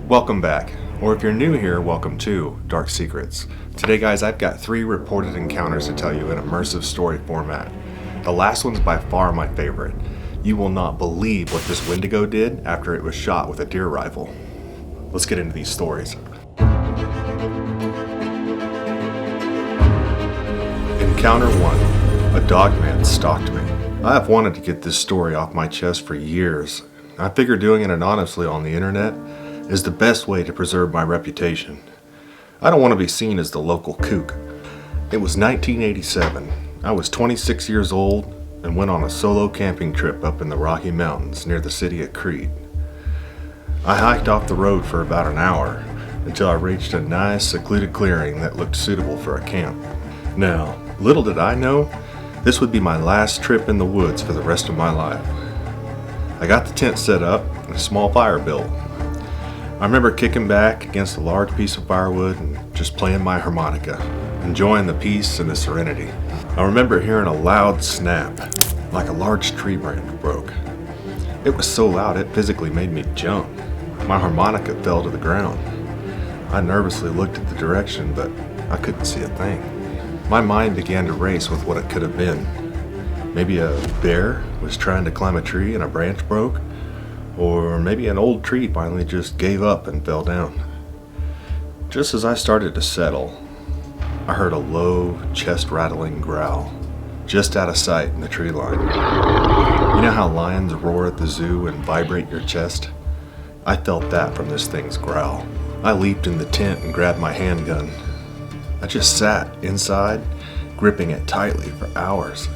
Welcome back, or if you're new here, welcome to Dark Secrets. Today guys, I've got 3 reported encounters to tell you in immersive story format. The last one's by far my favorite. You will not believe what this Wendigo did after it was shot with a deer rifle. Let's get into these stories. Encounter 1. A Dogman stalked me. I have wanted to get this story off my chest for years. I figure doing it anonymously on the internet is the best way to preserve my reputation. I don't want to be seen as the local kook. It was 1987. I was 26 years old and went on a solo camping trip up in the Rocky Mountains near the city of Creed. I hiked off the road for about an hour until I reached a nice secluded clearing that looked suitable for a camp. Now, little did I know, this would be my last trip in the woods for the rest of my life. I got the tent set up and a small fire built. I remember kicking back against a large piece of firewood and just playing my harmonica, enjoying the peace and the serenity. I remember hearing a loud snap, like a large tree branch broke. It was so loud it physically made me jump. My harmonica fell to the ground. I nervously looked at the direction, but I couldn't see a thing. My mind began to race with what it could have been. Maybe a bear was trying to climb a tree and a branch broke, or maybe an old tree finally just gave up and fell down. Just as I started to settle, I heard a low, chest-rattling growl, just out of sight in the tree line. You know how lions roar at the zoo and vibrate your chest? I felt that from this thing's growl. I leaped in the tent and grabbed my handgun. I just sat inside, gripping it tightly for hours.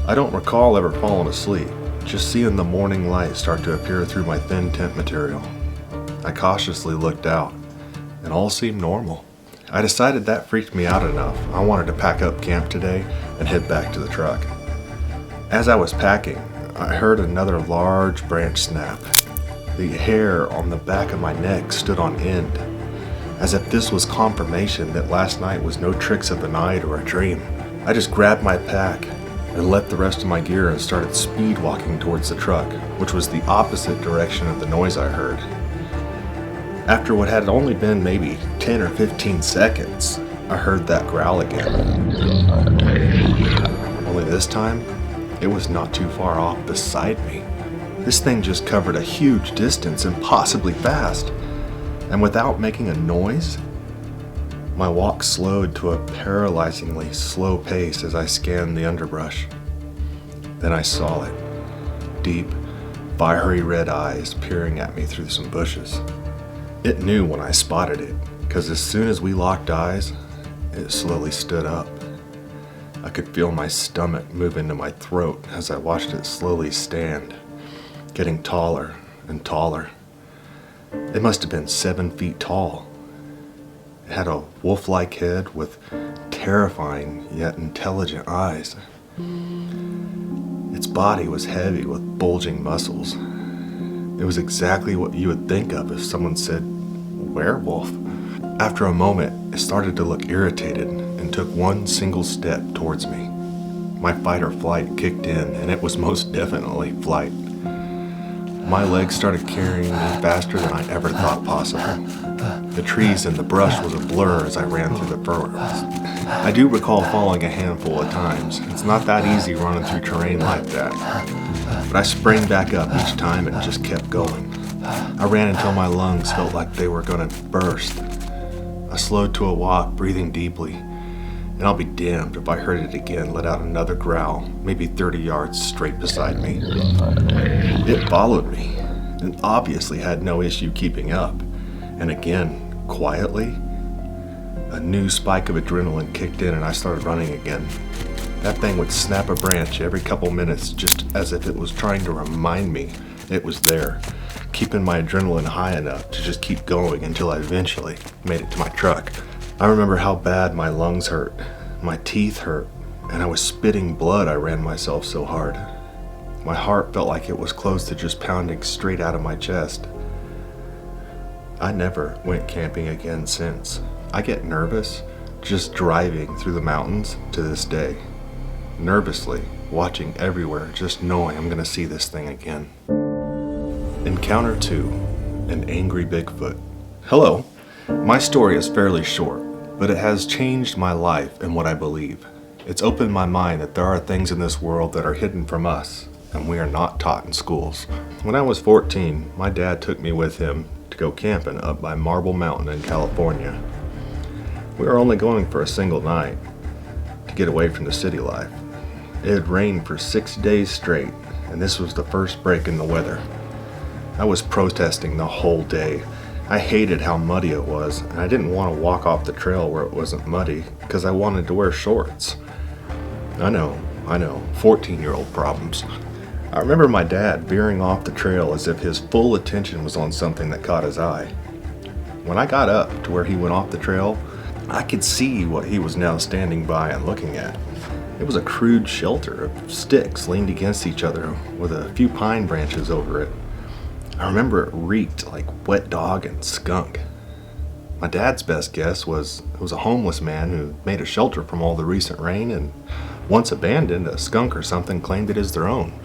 I don't recall ever falling asleep, just seeing the morning light start to appear through my thin tent material. I cautiously looked out, and all seemed normal. I decided that freaked me out enough. I wanted to pack up camp today and head back to the truck. As I was packing, I heard another large branch snap. The hair on the back of my neck stood on end, as if this was confirmation that last night was no tricks of the night or a dream. I just grabbed my pack and left the rest of my gear and started speed walking towards the truck, which was the opposite direction of the noise I heard. After what had only been maybe 10 or 15 seconds, I heard that growl again. Only this time, it was not too far off beside me. This thing just covered a huge distance, impossibly fast, and without making a noise, my walk slowed to a paralyzingly slow pace as I scanned the underbrush. Then I saw it. Deep, fiery red eyes peering at me through some bushes. It knew when I spotted it, because as soon as we locked eyes, it slowly stood up. I could feel my stomach move into my throat as I watched it slowly stand, getting taller and taller. It must have been 7 feet tall. It had a wolf-like head with terrifying yet intelligent eyes. Its body was heavy with bulging muscles. It was exactly what you would think of if someone said, werewolf. After a moment, it started to look irritated and took one single step towards me. My fight or flight kicked in, and it was most definitely flight. My legs started carrying me faster than I ever thought possible. The trees and the brush was a blur as I ran through the forest. I do recall falling a handful of times. It's not that easy running through terrain like that. But I sprang back up each time and just kept going. I ran until my lungs felt like they were gonna burst. I slowed to a walk, breathing deeply, and I'll be damned if I heard it again let out another growl, maybe 30 yards straight beside me. It followed me, and obviously had no issue keeping up. And again, quietly, a new spike of adrenaline kicked in and I started running again. That thing would snap a branch every couple minutes, just as if it was trying to remind me it was there, keeping my adrenaline high enough to just keep going until I eventually made it to my truck. I remember how bad my lungs hurt, my teeth hurt, and I was spitting blood. I ran myself so hard. My heart felt like it was close to just pounding straight out of my chest. I never went camping again since. I get nervous just driving through the mountains to this day. Nervously watching everywhere, just knowing I'm gonna see this thing again. Encounter 2, an angry Bigfoot. Hello. My story is fairly short, but it has changed my life and what I believe. It's opened my mind that there are things in this world that are hidden from us, and we are not taught in schools. When I was 14, my dad took me with him to go camping up by Marble Mountain in California. We were only going for a single night to get away from the city life. It had rained for 6 days straight, and this was the first break in the weather. I was protesting the whole day. I hated how muddy it was, and I didn't want to walk off the trail where it wasn't muddy because I wanted to wear shorts. I know, 14-year-old problems. I remember my dad veering off the trail as if his full attention was on something that caught his eye. When I got up to where he went off the trail, I could see what he was now standing by and looking at. It was a crude shelter of sticks leaned against each other with a few pine branches over it. I remember it reeked like wet dog and skunk. My dad's best guess was it was a homeless man who made a shelter from all the recent rain and once abandoned, a skunk or something claimed it as their own.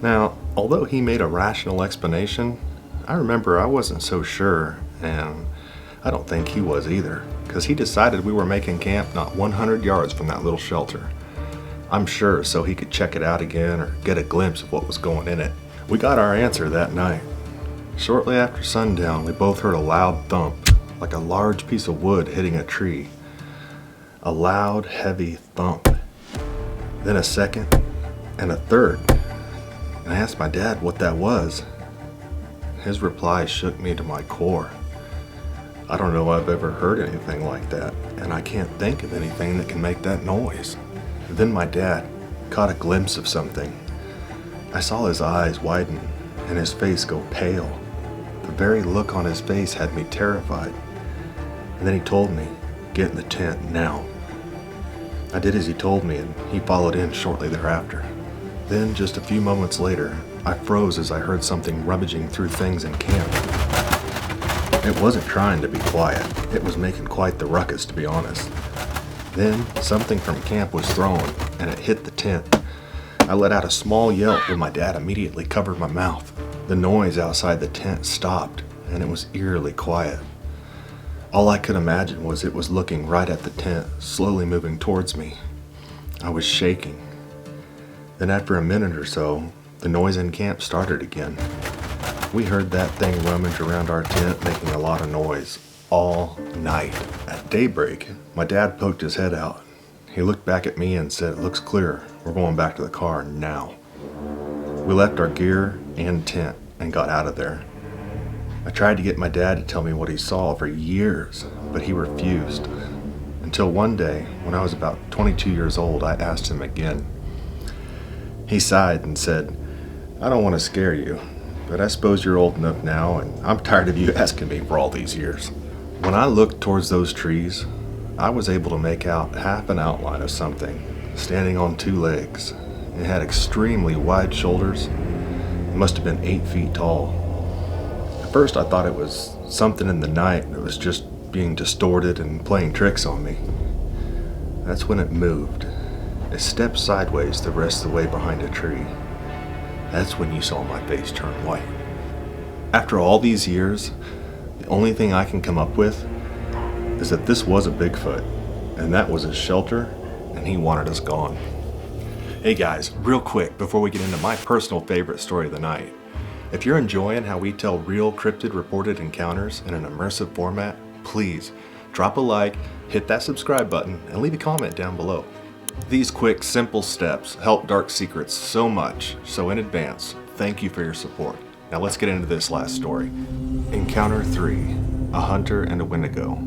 Now, although he made a rational explanation, I remember I wasn't so sure, and I don't think he was either, because he decided we were making camp not 100 yards from that little shelter. I'm sure so he could check it out again or get a glimpse of what was going in it. We got our answer that night. Shortly after sundown, we both heard a loud thump, like a large piece of wood hitting a tree. A loud, heavy thump. Then a second, and a third. And I asked my dad what that was. His reply shook me to my core. I don't know I've ever heard anything like that, and I can't think of anything that can make that noise. Then my dad caught a glimpse of something. I saw his eyes widen and his face go pale. The very look on his face had me terrified. And then he told me, "Get in the tent now." I did as he told me, and he followed in shortly thereafter. Then, just a few moments later, I froze as I heard something rummaging through things in camp. It wasn't trying to be quiet. It was making quite the ruckus, to be honest. Then, something from camp was thrown, and it hit the tent. I let out a small yelp, and my dad immediately covered my mouth. The noise outside the tent stopped, and it was eerily quiet. All I could imagine was it was looking right at the tent, slowly moving towards me. I was shaking. Then after a minute or so, the noise in camp started again. We heard that thing rummage around our tent, making a lot of noise, all night. At daybreak, my dad poked his head out. He looked back at me and said, "It looks clear. We're going back to the car now." We left our gear and tent and got out of there. I tried to get my dad to tell me what he saw for years, but he refused. Until one day, when I was about 22 years old, I asked him again. He sighed and said, "I don't want to scare you, but I suppose you're old enough now, and I'm tired of you asking me for all these years." When I looked towards those trees, I was able to make out half an outline of something, standing on two legs. It had extremely wide shoulders. It must have been 8 feet tall. At first I thought it was something in the night that was just being distorted and playing tricks on me. That's when it moved. It stepped sideways the rest of the way behind a tree. That's when you saw my face turn white. After all these years, the only thing I can come up with is that this was a Bigfoot, and that was his shelter, and he wanted us gone. Hey guys, real quick before we get into my personal favorite story of the night. If you're enjoying how we tell real cryptid reported encounters in an immersive format, please drop a like, hit that subscribe button, and leave a comment down below. These quick, simple steps help Dark Secrets so much, so in advance, thank you for your support. Now let's get into this last story. Encounter 3, a hunter and a Wendigo.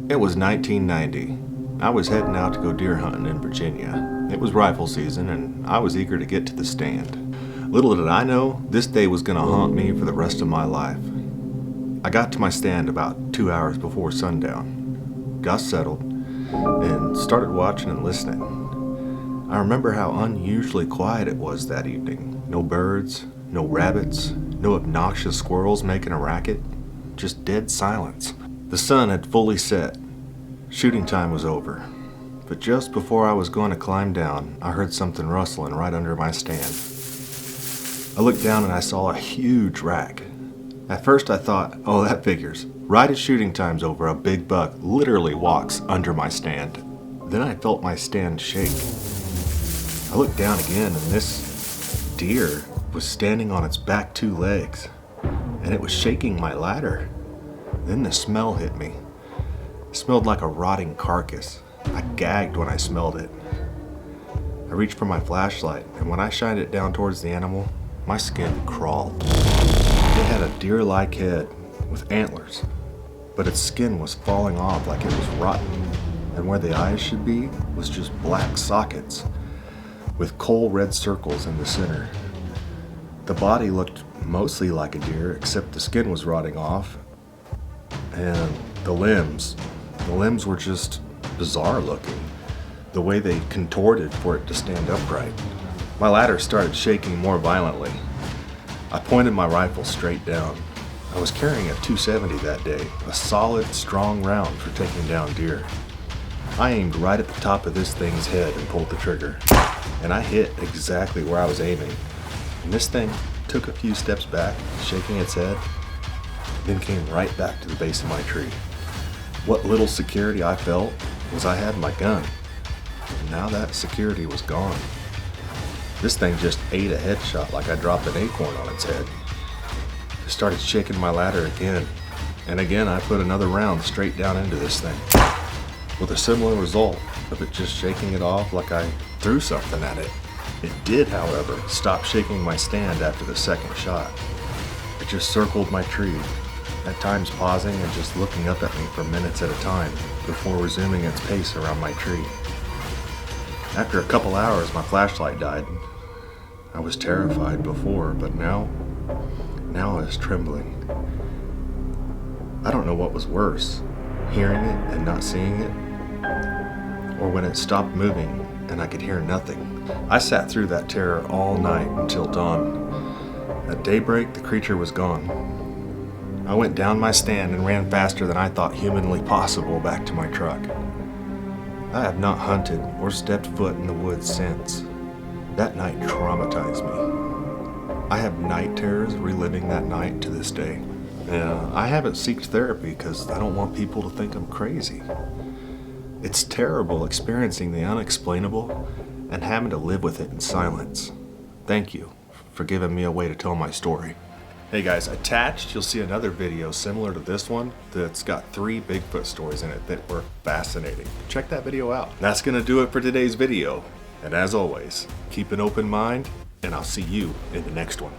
It was 1990. I was heading out to go deer hunting in Virginia. It was rifle season, and I was eager to get to the stand. Little did I know, this day was going to haunt me for the rest of my life. I got to my stand about 2 hours before sundown, got settled, and started watching and listening. I remember how unusually quiet it was that evening. No birds, no rabbits, no obnoxious squirrels making a racket, just dead silence. The sun had fully set. Shooting time was over. But just before I was going to climb down, I heard something rustling right under my stand. I looked down and I saw a huge rack. At first I thought, oh, that figures. Right as shooting time's over, a big buck literally walks under my stand. Then I felt my stand shake. I looked down again and this deer was standing on its back 2 legs, and it was shaking my ladder. Then the smell hit me. It smelled like a rotting carcass. I gagged when I smelled it. I reached for my flashlight, and when I shined it down towards the animal, my skin crawled. It had a deer-like head with antlers, but its skin was falling off like it was rotten, and where the eyes should be was just black sockets with coal red circles in the center. The body looked mostly like a deer, except the skin was rotting off, and the limbs were just bizarre looking, the way they contorted for it to stand upright. My ladder started shaking more violently. I pointed my rifle straight down. I was carrying a .270 that day, a solid, strong round for taking down deer. I aimed right at the top of this thing's head and pulled the trigger, and I hit exactly where I was aiming. And this thing took a few steps back, shaking its head, then came right back to the base of my tree. What little security I felt was I had my gun. And now that security was gone. This thing just ate a headshot like I dropped an acorn on its head. I started shaking my ladder again, and again I put another round straight down into this thing, with a similar result of it just shaking it off like I threw something at it. It did, however, stop shaking my stand after the second shot. It just circled my tree, at times pausing and just looking up at me for minutes at a time before resuming its pace around my tree. After a couple hours, my flashlight died. I was terrified before, but now I was trembling. I don't know what was worse, hearing it and not seeing it, or when it stopped moving and I could hear nothing. I sat through that terror all night until dawn. At daybreak, the creature was gone. I went down my stand and ran faster than I thought humanly possible back to my truck. I have not hunted or stepped foot in the woods since. That night traumatized me. I have night terrors reliving that night to this day. I haven't sought therapy because I don't want people to think I'm crazy. It's terrible experiencing the unexplainable and having to live with it in silence. Thank you for giving me a way to tell my story. Hey guys, attached you'll see another video similar to this one that's got 3 Bigfoot stories in it that were fascinating. Check that video out. That's gonna do it for today's video. And as always, keep an open mind, and I'll see you in the next one.